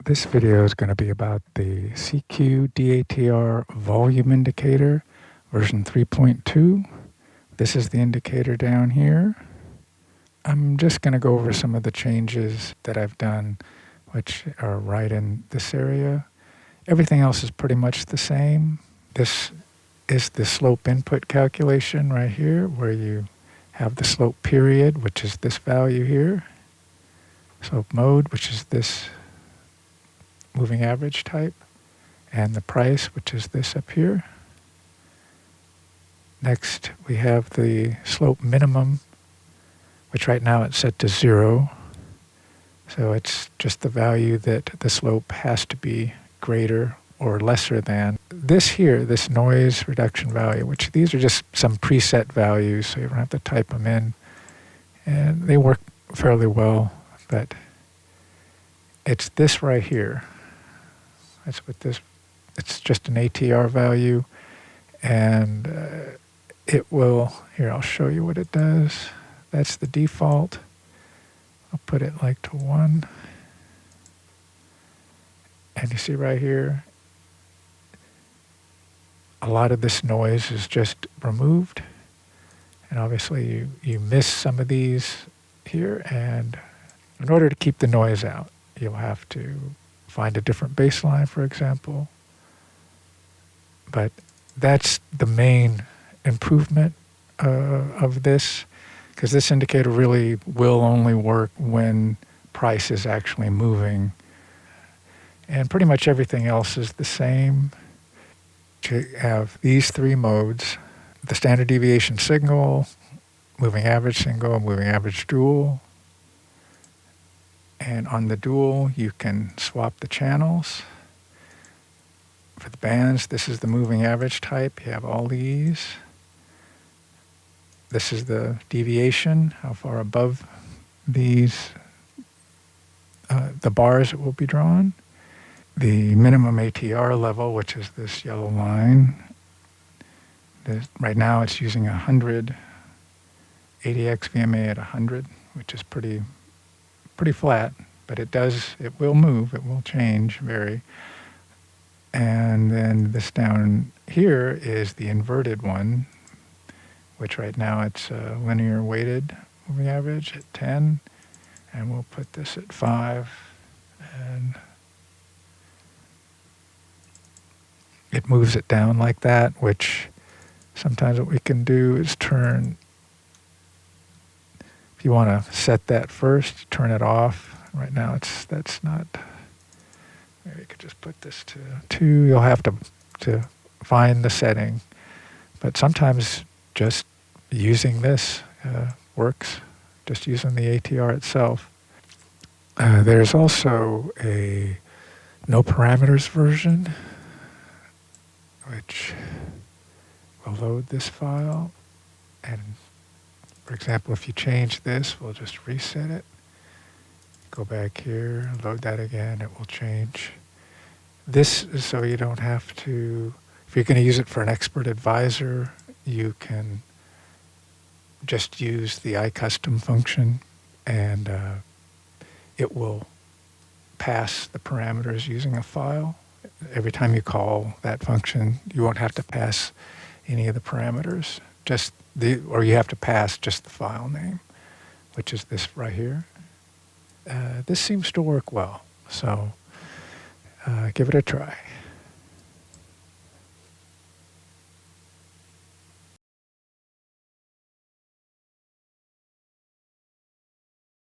This video is going to be about the cQ-DATR volume indicator, version 3.2. This is the indicator down here. I'm just going to go over some of the changes that I've done, which are right in this area. Everything else is pretty much the same. This is the slope input calculation right here, where you have the slope period, which is this value here. Slope mode, which is this moving average type, and the price, which is this up here. Next, we have the slope minimum, which right now it's set to 0. So it's just the value that the slope has to be greater or lesser than. This here, this noise reduction value, which these are just some preset values, so you don't have to type them in. And they work fairly well, but it's this right here. That's what this, it's just an ATR value, and it will, here I'll show you what it does. That's the default. I'll put it like to 1. And you see right here, a lot of this noise is just removed. And obviously you miss some of these here, and in order to keep the noise out, you'll have to find a different baseline, for example. But that's the main improvement of this, because this indicator really will only work when price is actually moving. And pretty much everything else is the same. You have these 3 modes: the standard deviation signal, moving average single, moving average dual. And on the dual, you can swap the channels. For the bands, this is the moving average type. You have all these. This is the deviation, how far above these, the bars it will be drawn. The minimum ATR level, which is this yellow line. Right now it's using 100, 80x VMA at 100, which is pretty flat, but it will move, it will change, vary. And then this down here is the inverted one, which right now it's linear weighted moving average at 10, and we'll put this at 5, and it moves it down like that, which sometimes what we can do is turn, if you want to set that first, turn it off. Right now that's not, maybe you could just put this to 2. You'll have to find the setting, but sometimes just using this works, just using the ATR itself. There's also a no parameters version, which will load this file. And for example, if you change this, we'll just reset it. Go back here, load that again, it will change. This is so you don't have to, if you're going to use it for an expert advisor, you can just use the iCustom function, and it will pass the parameters using a file. Every time you call that function, you won't have to pass any of the parameters, or you have to pass just the file name, which is this right here. This seems to work well, so give it a try.